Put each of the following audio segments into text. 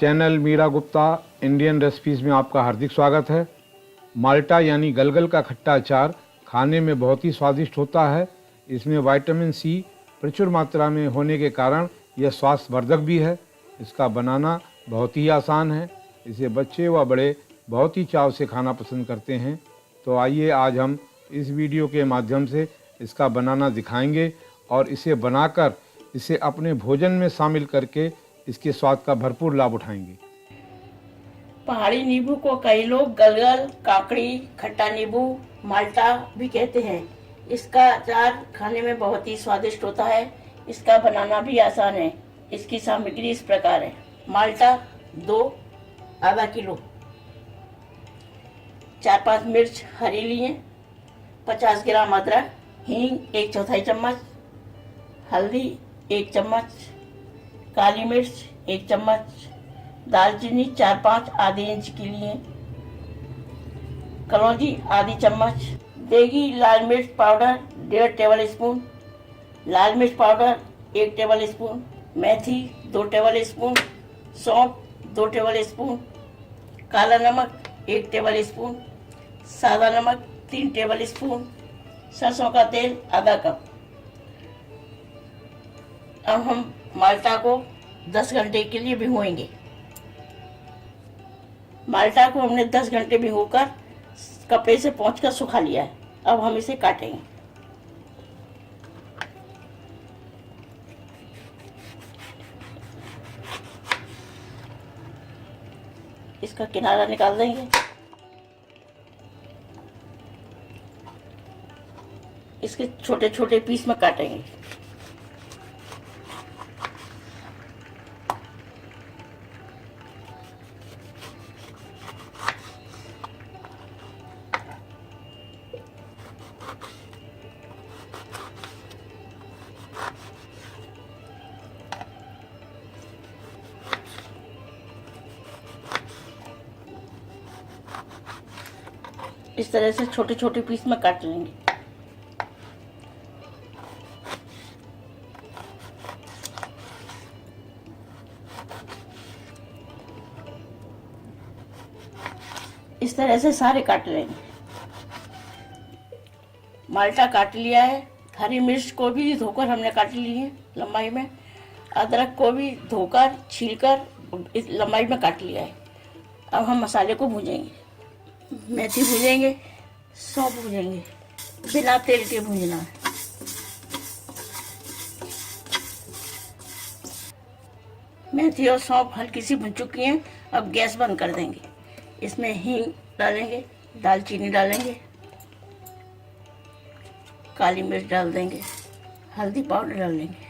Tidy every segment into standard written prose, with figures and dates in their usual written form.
Channel Meera Gupta Indian recipes में आपका हार्दिक स्वागत है। माल्टा यानी गलगल का खट्टा अचार खाने में बहुत ही स्वादिष्ट होता है। इसमें विटामिन सी प्रचुर मात्रा में होने के कारण यह स्वास्थ्यवर्धक भी है। इसका बनाना बहुत ही आसान है। इसे बच्चे व बड़े बहुत ही चाव से खाना पसंद करते हैं। तो आइए आज हम इस वीडियो के माध्यम से इसका बनाना दिखाएंगे और इसे बनाकर इसे अपने भोजन में शामिल करके इसके स्वाद का भरपूर लाभ उठाएंगे। पहाड़ी नींबू को कई लोग गलगल, काकड़ी, खट्टा नींबू, माल्टा भी कहते हैं। इसका अचार खाने में बहुत ही स्वादिष्ट होता है। इसका बनाना भी आसान है। इसकी सामग्री इस प्रकार है। माल्टा 2 आधा किलो, 4-5 मिर्च हरी लिए, 50 ग्राम अदरक, हींग 1/4 चम्मच, हल्दी 1 चम्मच, काली मिर्च 1 चम्मच, दालचीनी 4-5 आधे इंच की लिए, कलौंजी आधी चम्मच, देगी लाल मिर्च पाउडर 1.5 टेबल स्पून, लाल मिर्च पाउडर 1 टेबल स्पून, मेथी 2 टेबल स्पून, सौंफ 2 टेबल स्पून, काला नमक 1 टेबल स्पून, सादा नमक 3 टेबल स्पून, सरसों का तेल आधा कप। अब हम माल्टा को 10 घंटे के लिए भिगोएंगे। माल्टा को हमने 10 घंटे भिगोकर कपड़े से पोंछकर सुखा लिया है। अब हम इसे काटेंगे। इसका किनारा निकाल देंगे। इसके छोटे छोटे पीस में काटेंगे। इस तरह से छोटे छोटे पीस में काट लेंगे। इस तरह से सारे काट लेंगे। माल्टा काट लिया है। हरी मिर्च को भी धोकर हमने काट ली है लंबाई में। अदरक को भी धोकर छीलकर इस लंबाई में काट लिया है। अब हम मसाले को भूनेंगे। मेथी भूनेंगे, सौंफ भूनेंगे, बिना तेल के भूनना है। मेथी और सौंफ हल्की सी भुन चुकी हैं। अब गैस बंद कर देंगे। इसमें हींग डालेंगे, दालचीनी डालेंगे, काली मिर्च डाल देंगे, हल्दी पाउडर डाल देंगे।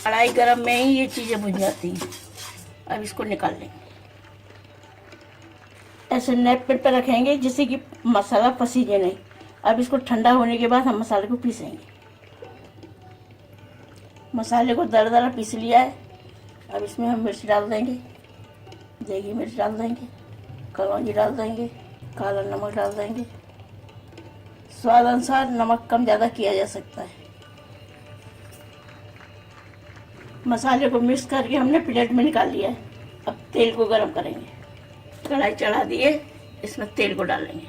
कढ़ाई गरम में ही ये चीज़ें भुन जाती हैं। अब इसको निकाल लेंगे। ऐसे नैपकिन पर रखेंगे जिससे कि मसाला पसीजे नहीं। अब इसको ठंडा होने के बाद हम मसाले को पीसेंगे। मसाले को दरदरा पीस लिया है। अब इसमें हम मिर्च डाल देंगे, देगी मिर्च डाल देंगे, कलौंजी डाल देंगे, काला नमक डाल देंगे। स्वाद अनुसार नमक कम ज़्यादा किया जा सकता है। मसाले को मिक्स करके हमने प्लेट में निकाल लिया है। अब तेल को गरम करेंगे। कढ़ाई चढ़ा दिए, इसमें तेल को डालेंगे।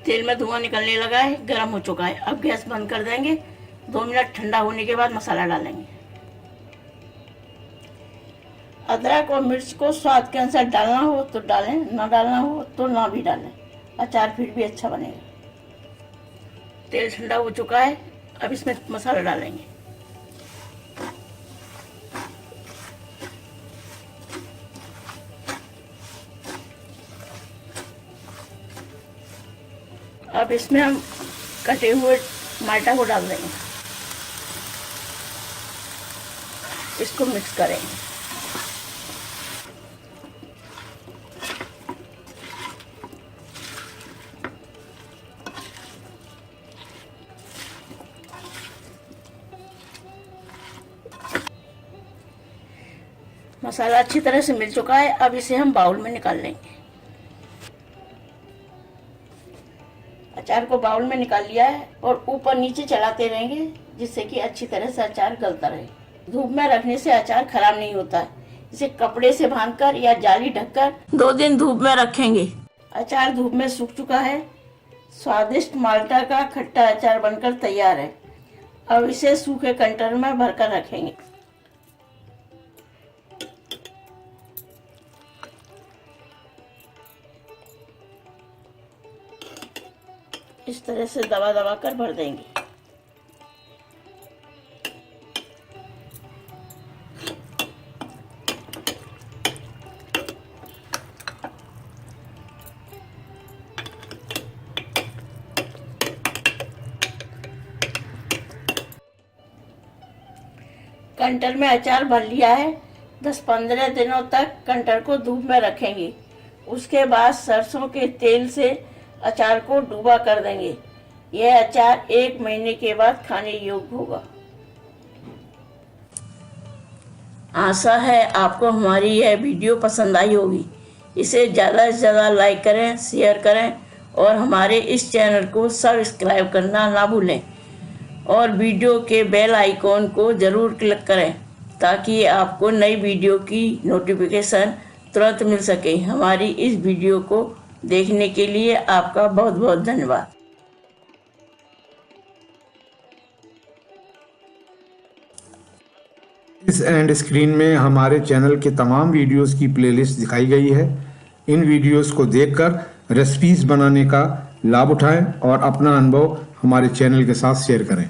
तेल में धुआं निकलने लगा है, गरम हो चुका है। अब गैस बंद कर देंगे। 2 मिनट ठंडा होने के बाद मसाला डालेंगे। अदरक और मिर्च को स्वाद के अनुसार डालना हो तो डालें, ना डालना हो तो ना भी डालें। अचार फिर भी अच्छा बनेगा। तेल ठंडा हो चुका है। अब इसमें मसाला डालेंगे। अब इसमें हम कटे हुए माल्टा को डाल देंगे। इसको मिक्स करेंगे। मसाला अच्छी तरह से मिल चुका है। अब इसे हम बाउल में निकाल लेंगे। अचार को बाउल में निकाल लिया है और ऊपर नीचे चलाते रहेंगे जिससे कि अच्छी तरह से अचार गलता रहे। धूप में रखने से अचार खराब नहीं होता है। इसे कपड़े से बांधकर या जाली ढककर 2 दिन धूप में रखेंगे। अचार धूप में सूख चुका है। स्वादिष्ट माल्टा का खट्टा अचार बनकर तैयार है। अब इसे सूखे कंटेनर में भरकर रखेंगे। इस तरह से दबा दबा कर भर देंगे। कंटेनर में अचार भर लिया है। 10-15 दिनों तक कंटेनर को धूप में रखेंगे। उसके बाद सरसों के तेल से अचार को डूबा कर देंगे। यह अचार 1 महीने के बाद खाने योग्य होगा। आशा है आपको हमारी यह वीडियो पसंद आई होगी। इसे ज़्यादा से ज़्यादा लाइक करें, शेयर करें और हमारे इस चैनल को सब्सक्राइब करना ना भूलें और वीडियो के बेल आइकॉन को ज़रूर क्लिक करें ताकि आपको नई वीडियो की नोटिफिकेशन तुरंत मिल सके। हमारी इस वीडियो को देखने के लिए आपका बहुत बहुत धन्यवाद। इस एंड स्क्रीन में हमारे चैनल के तमाम वीडियोस की प्लेलिस्ट दिखाई गई है। इन वीडियोस को देखकर रेसिपीज बनाने का लाभ उठाएं और अपना अनुभव हमारे चैनल के साथ शेयर करें।